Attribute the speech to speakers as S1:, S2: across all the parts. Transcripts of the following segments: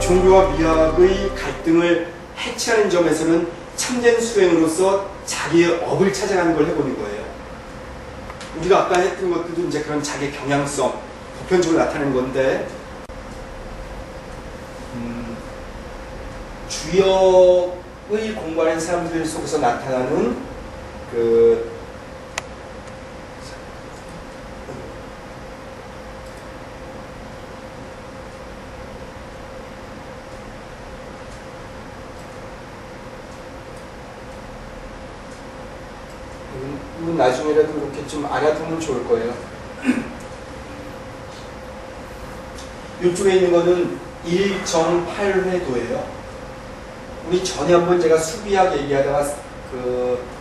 S1: 종교와 미학의 갈등을 해체하는 점에서는 참된 수행으로서 자기의 업을 찾아가는 걸 해보는 거예요. 우리가 아까 했던 것들도 이제 그런 자기 경향성, 보편적으로 나타나는 건데, 주역의 공부하는 사람들 속에서 나타나는 이건 나중에라도 이렇게 좀 알아두면 좋을 거예요. 이쪽에 있는 거는 1.8회도예요. 우리 전에 한번 제가 수비학 얘기하다가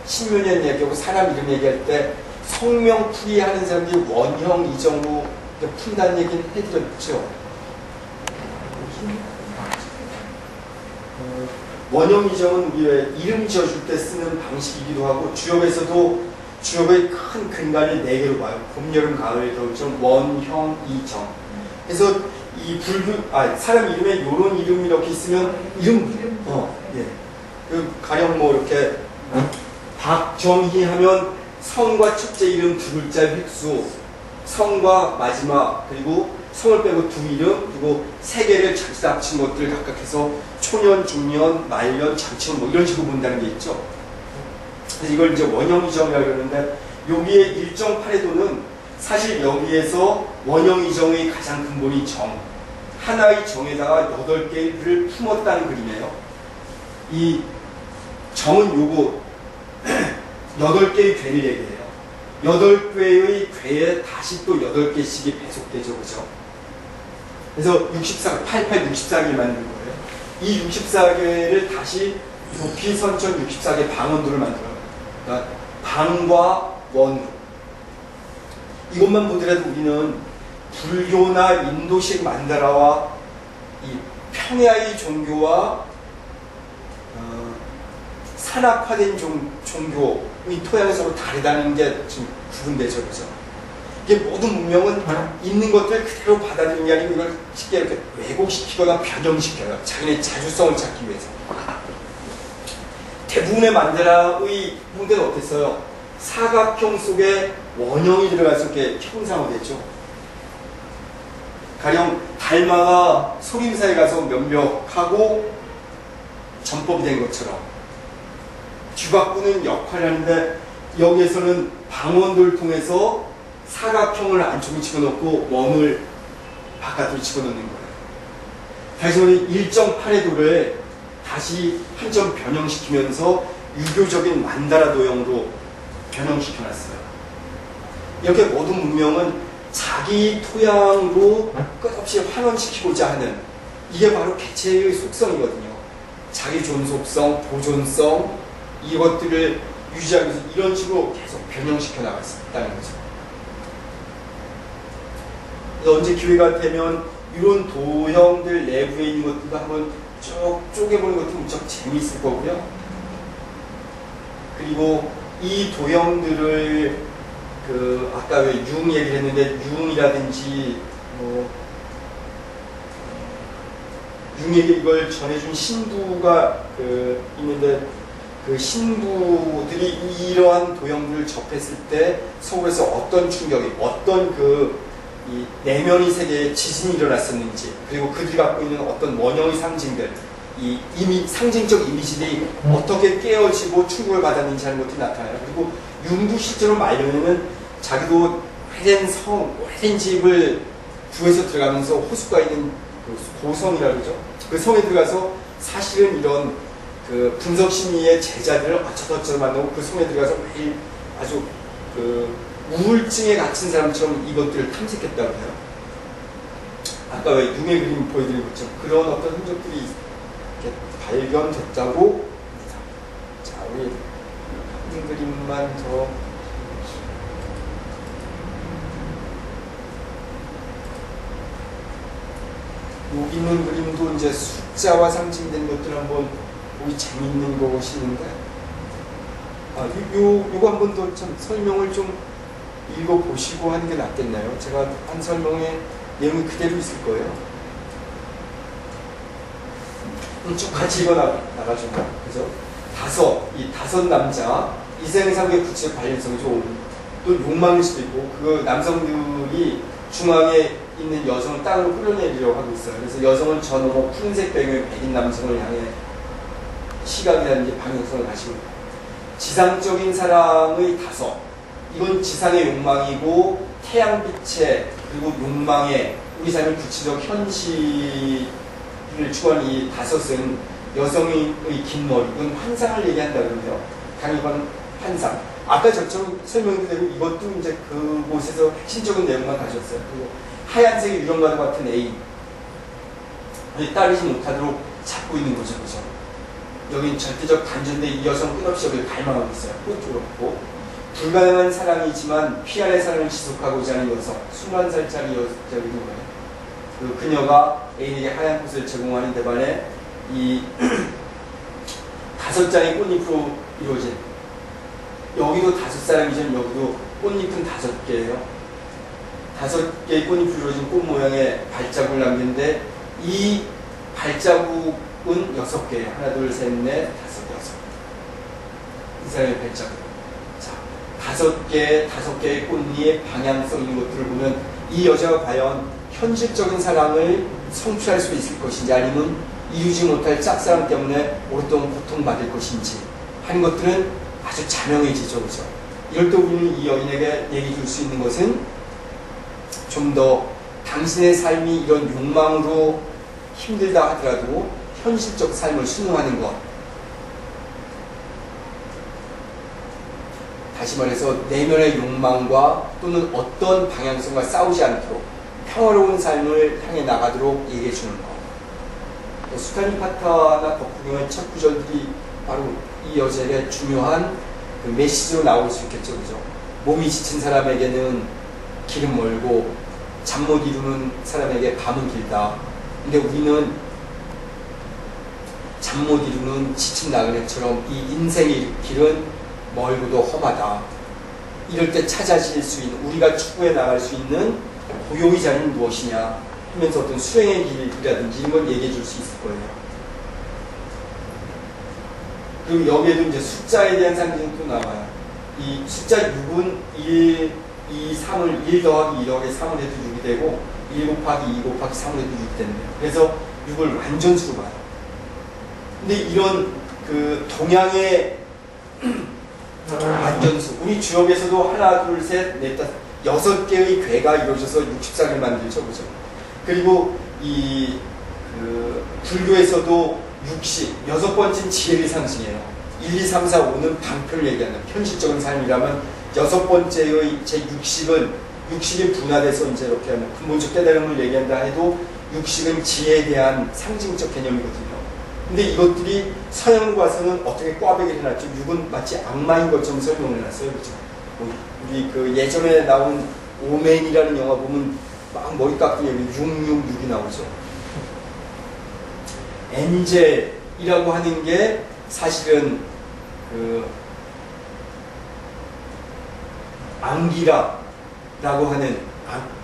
S1: 신묘년 얘기하고 사람 이름 얘기할 때 성명풀이 하는 사람들이 원형 이정으로 푼다는 얘기는 해드렸죠. 원형 이정은 우리 왜 이름 지어줄 때 쓰는 방식이기도 하고, 주역에서도 주역의 큰 근간을 4개로 봐요. 봄, 여름, 가을, 겨울정, 원형 이정. 그래서 이 사람 이름에 이런 이름 이렇게 있으면 가령 뭐 이렇게 박정희 하면 성과 첫째 이름 2글자 획수, 성과 마지막, 그리고 성을 빼고 2 이름, 그리고 3개를 자칫 합친 것들을 각각 해서 초년, 중년, 말년, 장천 뭐 이런 식으로 본다는 게 있죠. 그래서 이걸 이제 원형이정이라고 그러는데, 여기에 1.8회도는 사실 여기에서 원형이정의 가장 근본이 정, 하나의 정에다가 8개의 글을 품었다는 그림이에요. 이 정은 요거 8개의 괴를 얘기해요. 8개의 괴에 다시 또 8개씩이 배속되죠. 그죠? 그래서 88, 64개를 만든 거예요. 이 64개를 다시 도피선천 64개 방언도를 만들어요. 그러니까 방과 원으로. 이것만 보더라도 우리는 불교나 인도식 만다라와 이 평야의 종교와 산악화된 종교의 토양이 서로 다르다는 게 지금 구분되죠. 그죠? 이게 모든 문명은 있는 것들 그대로 받아들이는 게 아니고 이걸 쉽게 이렇게 왜곡시키거나 변형시켜요. 자기네 자주성을 찾기 위해서. 대부분의 만다라의 문제는 어땠어요? 사각형 속에 원형이 들어가서 이렇게 형상화됐죠. 가령 달마가 소림사에 가서 면벽하고 전법이 된 것처럼 쥐박구는 역할을 하는데, 여기에서는 방언도를 통해서 사각형을 안쪽에 집어넣고 원을 바깥으로 집어넣는 거예요. 다시 말해 1.8회도를 다시 한 점 변형시키면서 유교적인 만다라 도형으로 변형시켜놨어요. 이렇게 모든 문명은 자기 토양으로 끝없이 환원시키고자 하는, 이게 바로 개체의 속성이거든요. 자기 존속성, 보존성, 이것들을 유지하기 위해서 이런 식으로 계속 변형시켜 나갔다는 거죠. 언제 기회가 되면 이런 도형들 내부에 있는 것들도 한번 쭉 쪼개보는 것도 무척 재미있을 거고요. 그리고 이 도형들을 아까 왜 융 얘기를 했는데, 융이라든지 융에게 이걸 전해준 신부가 있는데, 그 신부들이 이러한 도형들을 접했을 때 속에서 어떤 충격이, 어떤 이 내면의 세계에 지진이 일어났었는지, 그리고 그들이 갖고 있는 어떤 원형의 상징들, 이 상징적 이미지들이 어떻게 깨어지고 충격을 받았는지 하는 것들이 나타나요. 그리고 융도 실제로 말년에는 자기도 오래된 집을 구해서 들어가면서 호숫가에 있는 고성이라고 그러죠. 그 성에 들어가서 사실은 이런 분석심리의 제자들을 어쩌고저쩌고 만나고 그 성에 들어가서 매일 아주 우울증에 갇힌 사람처럼 이것들을 탐색했다고 해요. 아까 왜 융의 그림 보여드린 것처럼 그런 어떤 흔적들이 이렇게 발견됐다고. 자, 우리 한 그림만 더. 여기 있는 그림도 이제 숫자와 상징된 것들 한번 보기 재밌는 것이는데, 요거 한 번 더 참 설명을 좀 읽어보시고 하는 게 낫겠나요? 제가 한 설명에 내용이 그대로 있을 거예요. 쭉 같이 나가준 거야. 그죠? 이 다섯 남자, 이생상의 구체적 관련성이 좀 또 욕망일 수도 있고, 그 남성들이 중앙에 있는 여성을 땅으로 끌어내리려고 하고 있어요. 그래서 여성을 저 넘어 푸른색 배경의 백인 남성을 향해 시각이라든지 방향성을 가지고 있다. 지상적인 사랑의 다섯. 이건 지상의 욕망이고, 태양빛의, 그리고 욕망의 우리 삶의 구체적 현실을 추구하는 이 다섯은 여성의 긴 머리, 이건 환상을 얘기한다 그러네요. 강의관 환상. 아까 저처럼 설명드리고 이것도 이제 그곳에서 핵심적인 내용만 가졌어요. 그리고 하얀색의 유령과도 같은 애인. 따르지 못하도록 잡고 있는 거죠. 그죠? 여긴 절대적 단전인데 이 여성 끝없이 여기를 갈망하고 있어요. 그것도 그렇고. 불가능한 사랑이지만 피안의 사랑을 지속하고자 하는 여성. 21살짜리 여자이는 거예요. 그녀가 애인에게 하얀 꽃을 제공하는 데 반해 이 다섯 장의 꽃잎으로 이루어진, 여기도 다섯 사람이지만 여기도 꽃잎은 5개예요. 5개의 꽃잎으로 이루어진 꽃 모양의 발자국을 남기는데 이 발자국은 6개예요. 하나, 둘, 셋, 넷, 다섯, 여섯. 이 사람의 발자국. 자, 5개의 꽃잎의 방향성 있는 것들을 보면 이 여자가 과연 현실적인 사랑을 성취할 수 있을 것인지, 아니면 이루지 못할 짝사랑 때문에 오랫동안 고통받을 것인지 하는 것들은 아주 자명해지죠. 그죠? 이럴 때 우리는 이 여인에게 얘기 줄 수 있는 것은 좀 더 당신의 삶이 이런 욕망으로 힘들다 하더라도 현실적 삶을 순응하는 것. 다시 말해서 내면의 욕망과 또는 어떤 방향성과 싸우지 않도록 평화로운 삶을 향해 나가도록 얘기해 주는 것. 수타니 파타나 덕후경의 첫 구절들이 바로 이 여자에게 중요한 그 메시지로 나올 수 있겠죠. 그죠? 몸이 지친 사람에게는 길은 멀고 잠 못 이루는 사람에게 밤은 길다. 근데 우리는 잠 못 이루는 지친 나그네처럼 이 인생의 길은 멀고도 험하다. 이럴 때 찾아질 수 있는, 우리가 추구해 나갈 수 있는 고용의 자리는 무엇이냐 하면서 어떤 수행의 길이라든지 이런 걸 얘기해 줄 수 있을 거예요. 그리고 여기에도 이제 숫자에 대한 상징도 나와요. 이 숫자 6은 1, 2, 3을 1 더하기 2 더하기 3을 해도 6이 되고 1 곱하기 2 곱하기 3을 해도 6이 된대요. 그래서 6을 완전수로 봐요. 근데 이런 그 동양의 완전수, 우리 주역에서도 하나, 둘, 셋, 넷, 다섯, 6개의 괴가 이루어져서 64개를 만들죠. 그죠? 그리고 불교에서도 60, 6번째는 지혜를 상징해요. 1, 2, 3, 4, 5는 방편을 얘기한다. 현실적인 삶이라면 6번째의 제60은 60이 분화돼서 이제 이렇게 하는 근본적 깨달음을 얘기한다 해도 60은 지혜에 대한 상징적 개념이거든요. 근데 이것들이 서양으로 와서는 어떻게 꽈배기를 해놨죠? 6은 마치 악마인 것처럼 설명을 해놨어요. 그죠? 우리 그 예전에 나온 오맨이라는 영화 보면 막 머리 깎더니 666이 나오죠. 엔젤이라고 하는 게 사실은 그 앙기라라고 하는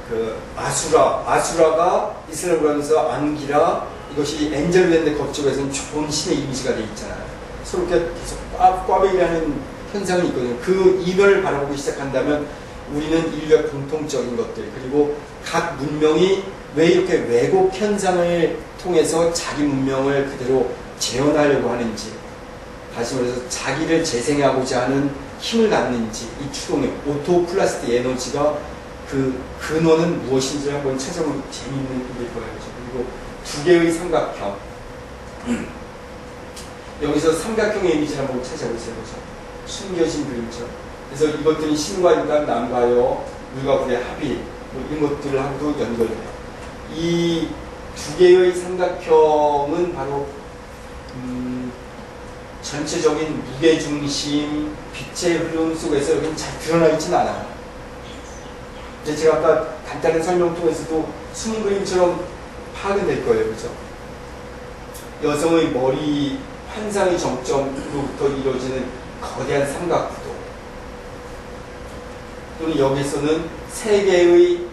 S1: 그 아수라가 이슬람으로 하면서 앙기라, 이것이 엔젤로 됐는데 그쪽에서는 좋은 신의 이미지가 돼 있잖아요. 서로 이렇게 계속 꽈배기라는 현상이 있거든요. 그 이면을 바라보기 시작한다면 우리는 인류의 공통적인 것들, 그리고 각 문명이 왜 이렇게 왜곡 현상을 통해서 자기 문명을 그대로 재현하려고 하는지, 다시 말해서 자기를 재생하고자 하는 힘을 갖는지, 이 추동력, 오토플라스틱 에너지가 그 근원은 무엇인지를 한번 찾아보면 재미있는 일일 거예요. 그리고 2개의 삼각형, 여기서 삼각형의 이미지를 한번 찾아보세요. 그렇죠? 숨겨진 그림처럼. 그래서 이것들이 신과 인간, 남과 여, 물과 불의 합일, 뭐 이런 것들하고도 연결돼요. 이 2개의 삼각형은 바로 전체적인 무게중심, 빛의 흐름 속에서 여기는 잘 드러나 있지는 않아요. 이제 제가 아까 간단한 설명 통해서도 숨은 그림처럼 파악이 될 거예요. 그죠? 여성의 머리 환상의 정점으로부터 이루어지는 거대한 삼각구도, 또는 여기서는 세계의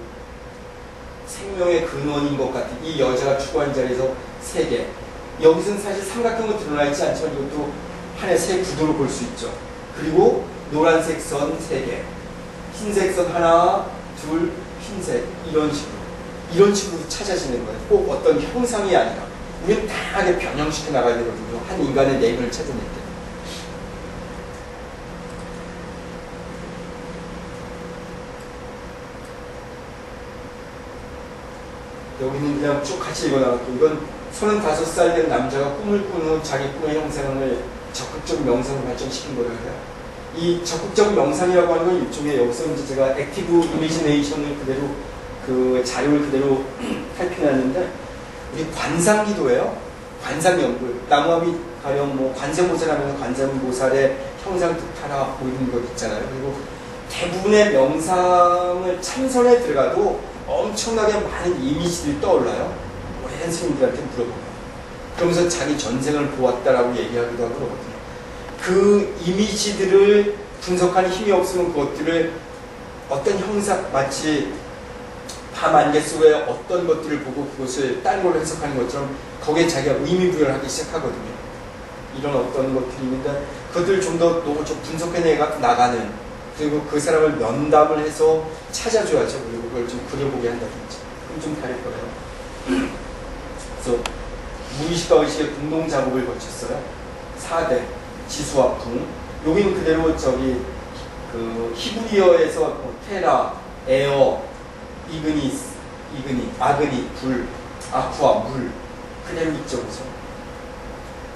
S1: 생명의 근원인 것 같은 이 여자가 추구한 자리에서 세계, 여기서는 사실 삼각형으로 드러나 있지 않지만 이것도 하나의 세 구도로 볼 수 있죠. 그리고 노란색 선 3개, 흰색 선 하나, 둘, 흰색 이런 식으로 찾아지는 거예요. 꼭 어떤 형상이 아니라 우리는 다양하게 변형시켜 나가야 되거든요. 한 인간의 내면을 찾아낼 때. 여기는 그냥 쭉 같이 읽어나갈게요. 이건 35살 된 남자가 꿈을 꾼 후 자기 꿈의 형상을 적극적 명상을 발전시킨 거라고 해요. 이 적극적 명상이라고 하는 건 일종의 여기서 이제 제가 액티브 이미지네이션을 그대로 그 자료를 그대로 살펴놨는데 우리 관상기도예요. 관상연구. 나무아비 가령 뭐 관세모살하면서 관세모살의 형상 뜻하라 뭐 이런 것 있잖아요. 그리고 대부분의 명상을 참선에 들어가도 엄청나게 많은 이미지들이 떠올라요. 오랜 스님들한테 물어보면. 그러면서 자기 전생을 보았다라고 얘기하기도 하고 그러거든요. 그 이미지들을 분석하는 힘이 없으면 그것들을 어떤 형상, 마치 밤 안개 속에 어떤 것들을 보고 그것을 다른 걸로 해석하는 것처럼 거기에 자기가 의미 부여를 하기 시작하거든요. 이런 어떤 것들이 있는데 그것들을 좀 더 분석해 나가는, 그리고 그 사람을 면담을 해서 찾아줘야죠. 그리고 그걸 좀 그려보게 한다든지. 그럼 좀 다를 거예요. 그래서 무의식과 의식의 공동 작업을 거쳤어요. 4대, 지수화풍. 여기는 그대로 그 히브리어에서 테라, 에어, 이그니, 아그니, 불, 아쿠아, 물. 그대로 있죠. 그죠?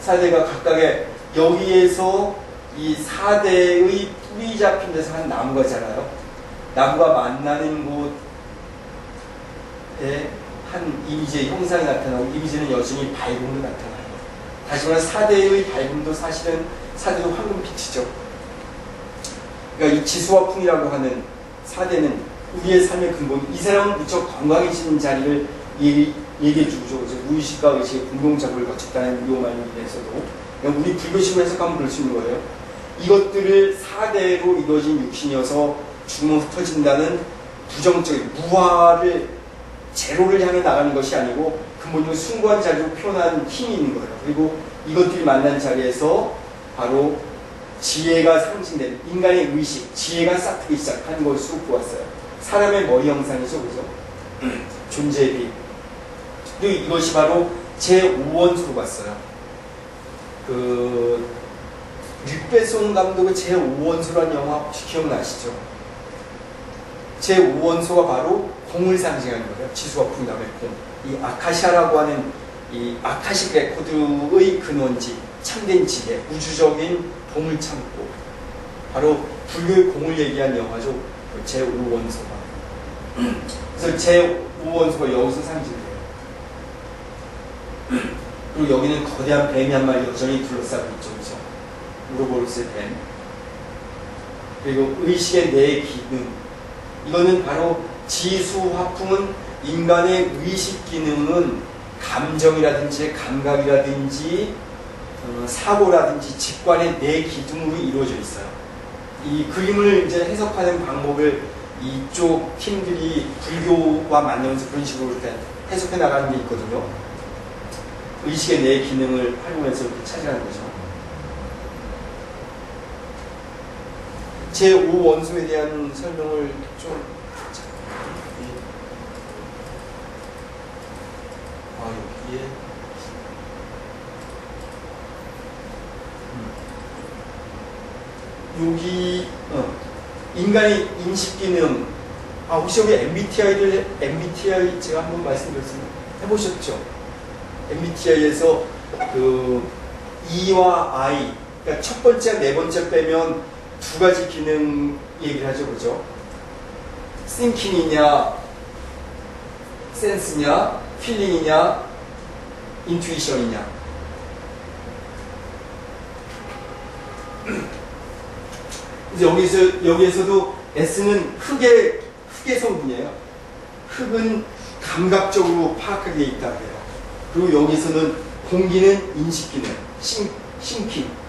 S1: 4대가 각각의 여기에서 이 4대의 뿌리 잡힌 데서 한 나무가잖아요. 나무가 만나는 곳에 한 이미지의 형상이 나타나고 이미지는 여전히 밝음으로 나타나요. 다시 말해 4대의 밝음도 사실은 4대도 황금빛이죠. 그러니까 이 지수화풍이라고 하는 4대는 우리의 삶의 근본, 이 사람은 무척 건강해지는 자리를 얘기해주죠. 무의식과 의식의 공동작업을 거쳤다는 이 말에서도 우리 불교식으로 해석하면 그럴 수 있는 거예요. 이것들을 4대로 이루어진 육신이어서 죽으면 흩어진다는 부정적인 무화를 제로를 향해 나가는 것이 아니고 근본적으로 숭고한 자리로 표현한 힘이 있는 거예요. 그리고 이것들이 만난 자리에서 바로 지혜가 상징되는 인간의 의식, 지혜가 싹트기 시작한 것으로 보았어요. 사람의 머리 형상이죠, 그죠? 존재의 빛. 그리고 이것이 바로 제5원소로 봤어요. 류배송 감독의 제5원소라는 영화 혹시 기억나시죠? 제5원소가 바로 공을 상징하는 거예요. 지수화풍 다음에 공. 이 아카시아라고 하는 이 아카식 레코드의 근원지, 참된 지혜, 우주적인 보물창고. 바로 불교의 공을 얘기한 영화죠. 제5원소가. 그래서 제5원소가 여기서 상징돼요. 그리고 여기는 거대한 뱀이 한 마리 여전히 둘러싸고 있죠. 그죠? 우로보로스의 뱀. 그리고 의식의 네 기능. 이거는 바로 지수화풍은 인간의 의식 기능은 감정이라든지 감각이라든지 사고라든지 직관의 네 기둥으로 이루어져 있어요. 이 그림을 이제 해석하는 방법을 이쪽 팀들이 불교와 만나면서 그런 식으로 이렇게 해석해 나가는 게 있거든요. 의식의 네 기능을 활용해서 이렇게 찾아가는 거죠. 제5원소에 대한 설명을 좀 여기에 여기 인간의 인식 기능. 혹시 여기 MBTI 제가 한번 말씀드렸습니다. 해보셨죠? MBTI에서 그 E와 I, 그러니까 첫 번째, 네 번째 빼면 두 가지 기능 얘기를 하죠, 그죠? thinking이냐, sense냐, feeling이냐, intuition이냐. 여기에서도 S는 흙의 성분이에요. 흙은 감각적으로 파악하게 돼 있다 그래요. 그리고 여기서는 공기는 인식 기능, 싱킹.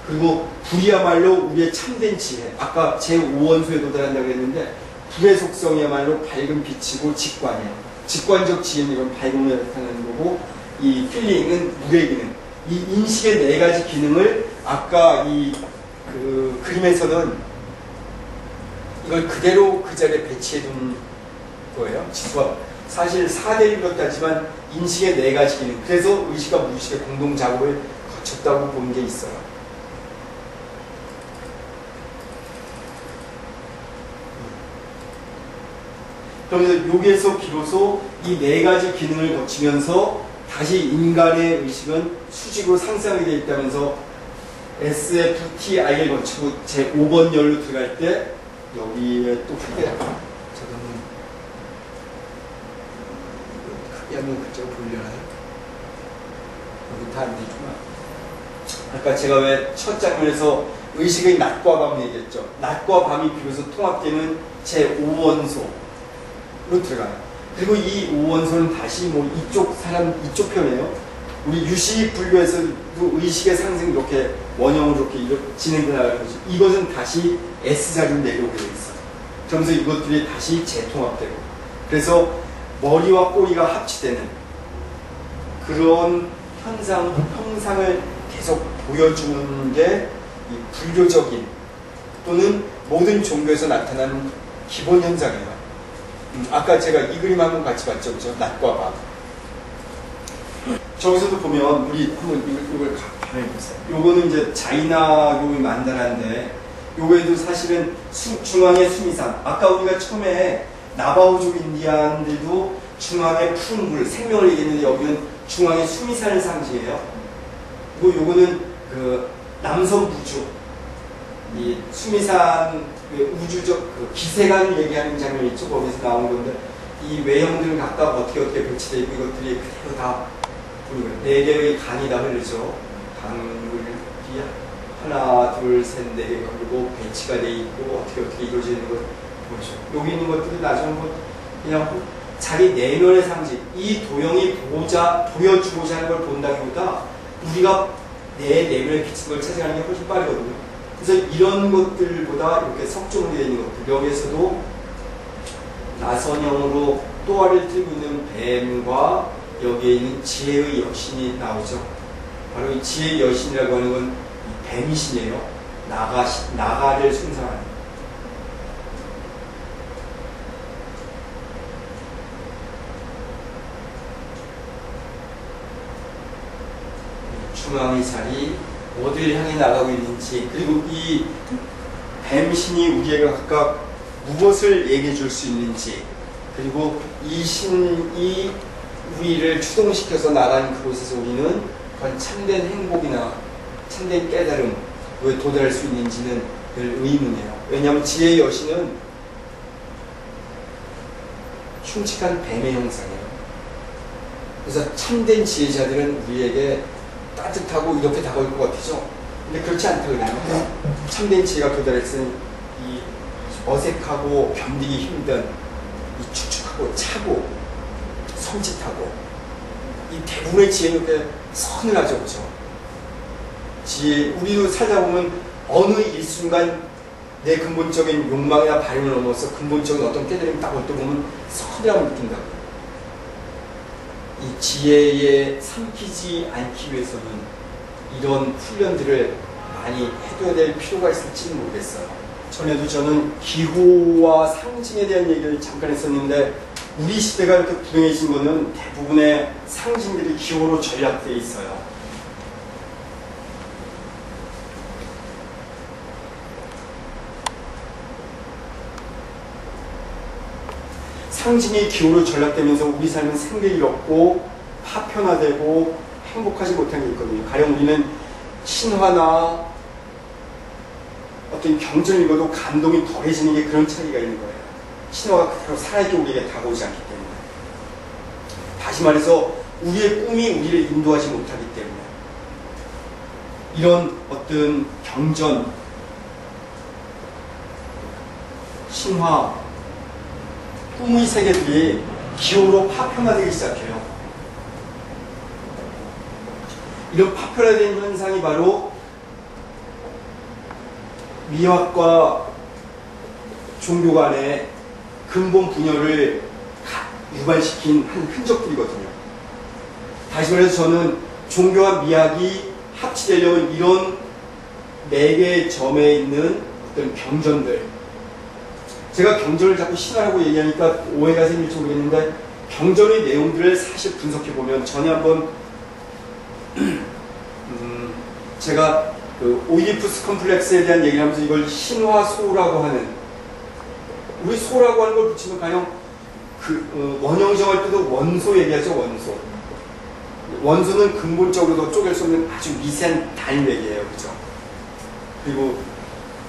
S1: 그리고 불이야말로 우리의 참된 지혜. 아까 제5원소에 도달한다고 했는데 불의 속성이야말로 밝은 빛이고 직관이에요. 직관적 지혜는 이런 밝음을 나타내는 거고, 이 필링은 물의 기능, 이 인식의 네 가지 기능을 아까 이 그 그림에서는 이걸 그대로 그 자리에 배치해 둔 거예요. 지수가 사실 4대 1로 따지만 인식의 네 가지 기능, 그래서 의식과 무의식의 공동 작업을 거쳤다고 보는 게 있어요. 그러면서 여기에서 비로소 이 네 가지 기능을 거치면서 다시 인간의 의식은 수직으로 상승하게 되어 있다면서 SFTI를 거치고 제 5번 열로 들어갈 때 여기에 또 크게 잠깐만 크게 하면 글자가 보이려나요? 여기 다 안 되구나. 아까 제가 왜 첫 장면에서 의식의 낮과 밤 얘기했죠. 낮과 밤이 비로소 통합되는 제 5원소로 들어가요. 그리고 이 5원소는 다시 뭐 이쪽 사람 이쪽 편이에요. 우리 유식 분류에서도 의식의 상승이 이렇게 원형으로 이렇게 진행돼 나가는 거죠. 이것은 다시 S자리로 내려오게 돼 있어요. 그러면서 이것들이 다시 재통합되고, 그래서 머리와 꼬리가 합치되는 그런 형상을 계속 보여주는 게 이 불교적인 또는 모든 종교에서 나타나는 기본 현상이에요. 아까 제가 이 그림 한번 같이 봤죠, 그죠? 낮과 밤. 저기서도 보면 우리 한번 이걸 가만히 보세요. 요거는 이제 자이나교의 만다라인데, 요거에도 사실은 중앙의 수미산. 아까 우리가 처음에 나바오족 인디안들도 중앙의 푸른 물, 생명을 얘기했는데 여기는 중앙의 수미산을 상징해요. 그리고 요거는 그 남섬 부주, 이 수미산 그 우주적 그 기세관을 얘기하는 장면이 있죠. 거기서 나온 건데, 이 외형들은 각각 어떻게 배치되어 있고 이것들이 그대로 다 네 개의 간이 다 흐르죠. 강물이 하나, 둘, 셋, 네 개가 흐르고 배치가 돼 있고 어떻게 이루어져 있는 걸 보죠. 여기 있는 것들이 나중에 뭐 그냥 자기 내면의 상징, 이 도형이 보여주고자 하는 걸 본다기보다 우리가 내 내면에 비친 걸 찾아가는 게 훨씬 빠르거든요. 그래서 이런 것들보다 이렇게 석종으로 되어 있는 것들, 여기에서도 나선형으로 또아를 들고 있는 뱀과 여기에 있는 지혜의 여신이 나오죠. 바로 이 지혜의 여신이라고 하는 건 뱀이신이에요. 나가를 숭상하는. 중앙의 자리, 어디를 향해 나가고 있는지, 그리고 이 뱀신이 우리에게 각각 무엇을 얘기해 줄 수 있는지, 그리고 이 신이 우리를 추동시켜서 나가는 그곳에서 우리는 과연 참된 행복이나 참된 깨달음에 도달할 수 있는지는 늘 의문이에요. 왜냐하면 지혜의 여신은 흉측한 뱀의 형상이에요. 그래서 참된 지혜자들은 우리에게 따뜻하고 이렇게 다가올 것 같죠. 근데 그렇지 않다고요. 참된 지혜가 도달했을 이 어색하고 견디기 힘든 이 축축하고 차고 섬찟하고, 이 대부분의 지혜는 이렇게 서늘하죠, 그죠? 지혜, 우리도 살다 보면 어느 일순간 내 근본적인 욕망이나 바램을 넘어서 근본적인 어떤 깨달음이 딱 올 때 보면 서늘함을 느낀다고. 이 지혜에 삼키지 않기 위해서는 이런 훈련들을 많이 해둬야 될 필요가 있을지는 모르겠어요. 전에도 저는 기호와 상징에 대한 얘기를 잠깐 했었는데, 우리 시대가 이렇게 불행해진 거는 대부분의 상징들이 기호로 전략되어 있어요. 상징이 기호로 전락되면서 우리 삶은 생기를 잃었고 파편화되고 행복하지 못한 게 있거든요. 가령 우리는 신화나 어떤 경전을 읽어도 감동이 덜해지는 게 그런 차이가 있는 거예요. 신화가 그대로 살아있게 우리에게 다가오지 않기 때문에. 다시 말해서 우리의 꿈이 우리를 인도하지 못하기 때문에 이런 어떤 경전, 신화, 꿈의 세계들이 기호로 파편화되기 시작해요. 이런 파편화된 현상이 바로 미학과 종교 간의 근본 분열을 유발시킨 한 흔적들이거든요. 다시 말해서 저는 종교와 미학이 합치되려면 이런 네 개의 점에 있는 어떤 경전들, 제가 경전을 자꾸 신화라고 얘기하니까 오해가 생길지 모르겠는데 경전의 내용들을 사실 분석해보면 전에 한번 제가 그 오이디푸스 컴플렉스에 대한 얘기를 하면서 이걸 신화소라고 하는, 우리 소라고 하는 걸 붙이면 가령 그 원형정할 때도 원소 얘기하죠. 원소는 근본적으로 쪼갤 수 없는 아주 미세한 단위얘기예요, 그죠? 그리고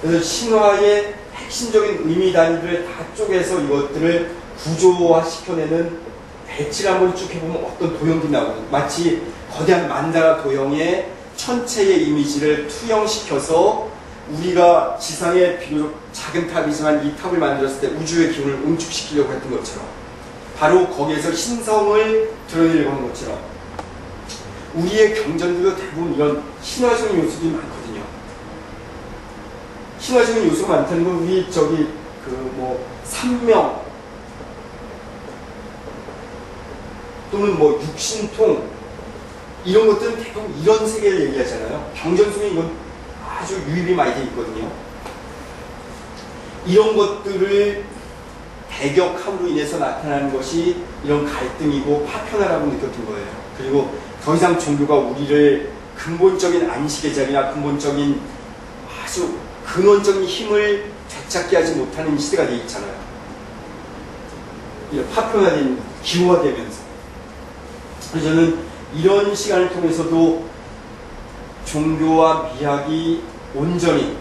S1: 그래서 신화의 핵심적인 의미 단위들을 다 쪼개서 이것들을 구조화 시켜내는 배치를 한번 쭉 해보면 어떤 도형들이 나오거든요. 마치 거대한 만다라 도형의 천체의 이미지를 투영시켜서 우리가 지상의 비교적 작은 탑이지만 이 탑을 만들었을 때 우주의 기운을 응축시키려고 했던 것처럼, 바로 거기에서 신성을 드러내려고 하는 것처럼 우리의 경전들도 대부분 이런 신화적인 요소들이 많거든요. 신화적인 요소가 많다는 건 우리 저기 산명 또는 육신통 이런 것들은 대부분 이런 세계를 얘기하잖아요. 경전 속에 이건 아주 유입이 많이 돼 있거든요. 이런 것들을 대격함으로 인해서 나타나는 것이 이런 갈등이고 파편화라고 느꼈던 거예요. 그리고 더 이상 종교가 우리를 근본적인 안식의 자리나 근본적인 아주 근원적인 힘을 되찾게 하지 못하는 시대가 돼 있잖아요. 이런 파편화된, 기호화되면서. 그래서 저는 이런 시간을 통해서도 종교와 미학이 온전히,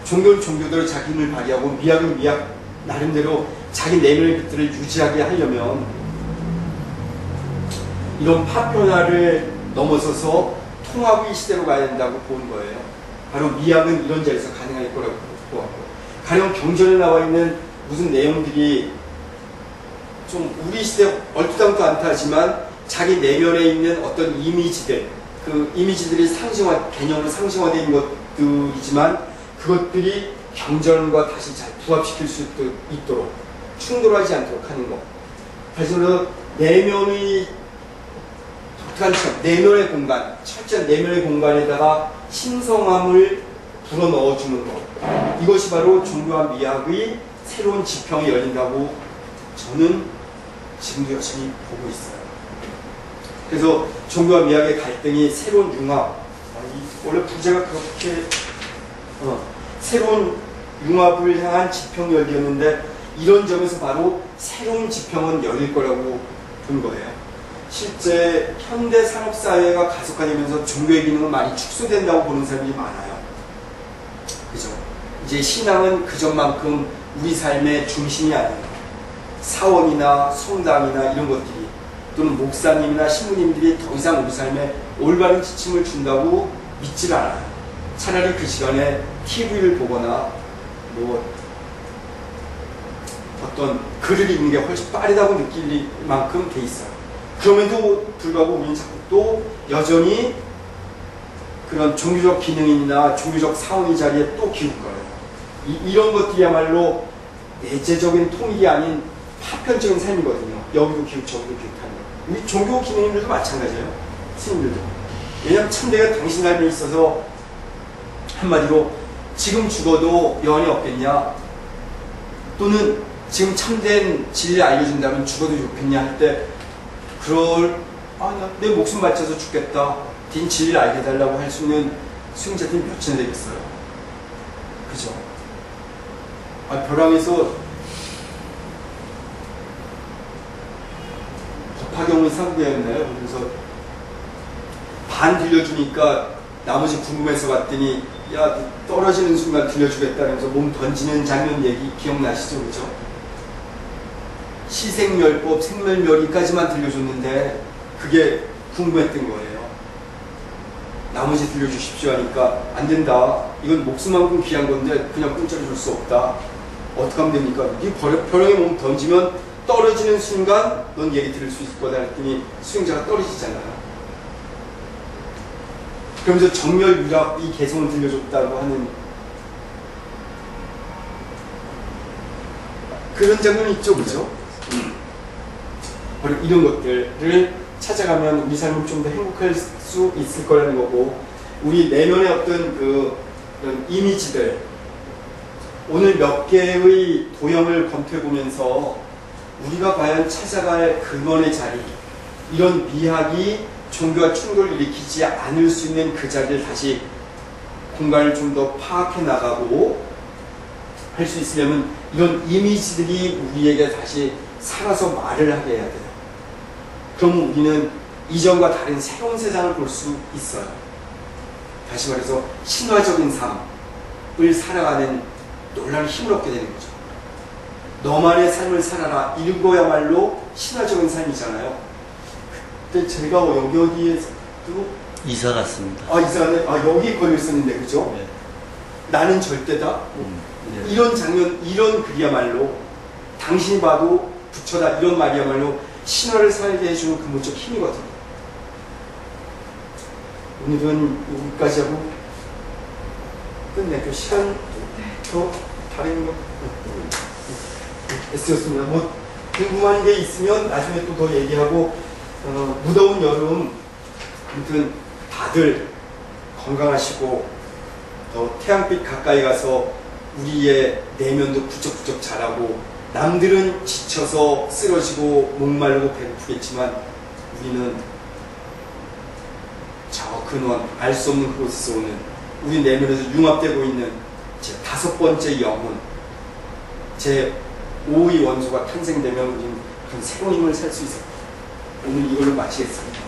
S1: 종교는 종교대로 자기 힘을 발휘하고 미학은 미학 나름대로 자기 내면의 것들을 유지하게 하려면 이런 파편화를 넘어서서 통합의 시대로 가야 된다고 보는 거예요. 바로 미학은 이런 자리에서 가능할 거라고 보았고, 가령 경전에 나와 있는 무슨 내용들이 좀 우리 시대에 얼토당토 않다 하지만 자기 내면에 있는 어떤 이미지들, 그 이미지들이 개념으로 상징화된 것들이지만 그것들이 경전과 다시 잘 부합시킬 수 있도록 충돌하지 않도록 하는 것. 다시 말해서 내면의 독특한 점, 내면의 공간, 철저한 내면의 공간에다가 신성함을 불어넣어주는 것. 이것이 바로 종교와 미학의 새로운 지평이 열린다고 저는 지금도 여전히 보고 있어요. 그래서 종교와 미학의 갈등이 새로운 융합, 원래 부제가 그렇게 새로운 융합을 향한 지평이 열리었는데 이런 점에서 바로 새로운 지평은 열릴 거라고 본 거예요. 실제 현대 산업사회가 가속화되면서 종교의 기능은 많이 축소된다고 보는 사람들이 많아요. 그죠? 이제 신앙은 그전만큼 우리 삶의 중심이 아니에요. 사원이나 성당이나 이런 것들이, 또는 목사님이나 신부님들이 더 이상 우리 삶에 올바른 지침을 준다고 믿질 않아요. 차라리 그 시간에 TV를 보거나 어떤 글을 읽는 게 훨씬 빠르다고 느낄 만큼 돼 있어요. 그럼에도 불구하고 우리는 자꾸 또 여전히 그런 종교적 기능이나 종교적 사원의 자리에 또 기울 거예요. 이런 것들이야말로 내재적인 통일이 아닌 파편적인 삶이거든요. 여기도 기웃 저기도 기웃하는 거. 우리 종교 기능인들도 마찬가지예요. 스님들도. 왜냐하면 참되가 당신 삶에 있어서 한마디로 지금 죽어도 영원히 없겠냐, 또는 지금 참된 진리를 알려준다면 죽어도 좋겠냐 할 때 내 목숨 바쳐서 죽겠다, 딘 진리를 알게 해달라고 할 수 있는 수행자들이 몇이나 되겠어요. 그죠? 벼랑에서 법화경의 사부였나요? 그래서 반 들려주니까 나머지 궁금해서 갔더니 야, 떨어지는 순간 들려주겠다면서 몸 던지는 장면 얘기 기억나시죠? 그죠? 시생멸법, 생멸멸이까지만 들려줬는데 그게 궁금했던 거예요. 나머지 들려주십시오 하니까 안 된다. 이건 목숨만큼 귀한 건데 그냥 공짜로 줄 수 없다. 어떻게 하면 됩니까? 네 벼랑에 몸 던지면 떨어지는 순간 넌 얘기 들을 수 있을 거다 했더니 수행자가 떨어지잖아요. 그러면서 정멸 유락 이 개성을 들려줬다고 하는 그런 장면이 있죠, 그죠? 바로 이런 것들을 찾아가면 우리 삶을 좀 더 행복할 수 있을 거라는 거고, 우리 내면의 어떤 그런 이미지들, 오늘 몇 개의 도형을 검토해 보면서 우리가 과연 찾아갈 근원의 자리, 이런 미학이 종교와 충돌을 일으키지 않을 수 있는 그 자리를 다시 공간을 좀 더 파악해 나가고 할 수 있으려면 이런 이미지들이 우리에게 다시 살아서 말을 하게 해야 돼요. 그럼 우리는 이전과 다른 새로운 세상을 볼 수 있어요. 다시 말해서 신화적인 삶을 살아가는 놀라운 힘을 얻게 되는 거죠. 너만의 삶을 살아라, 이거야말로 신화적인 삶이잖아요. 그때 제가 여기 어디에서
S2: 이사 갔습니다.
S1: 이사는 여기 걸려 있었는데, 그죠?
S2: 네.
S1: 나는 절대다.
S2: 네.
S1: 이런 장면, 이런 글이야말로 당신이 봐도 부처다, 이런 말이야말로 신화를 살게 해주는 근본적 힘이거든요. 오늘은 여기까지 하고 끝내고 시간 더 다른 거 S였습니다. 뭐 궁금한 게 있으면 나중에 또 더 얘기하고, 무더운 여름 아무튼 다들 건강하시고 더 태양빛 가까이 가서 우리의 내면도 부쩍부쩍 자라고, 남들은 지쳐서 쓰러지고 목마르고 배고프겠지만 우리는 저 근원, 알 수 없는 그곳에서 오는 우리 내면에서 융합되고 있는 제 5번째 영혼, 제 5의 원소가 탄생되면 우리는 그런 새로운 힘을 살 수 있어요. 오늘 이걸로 마치겠습니다.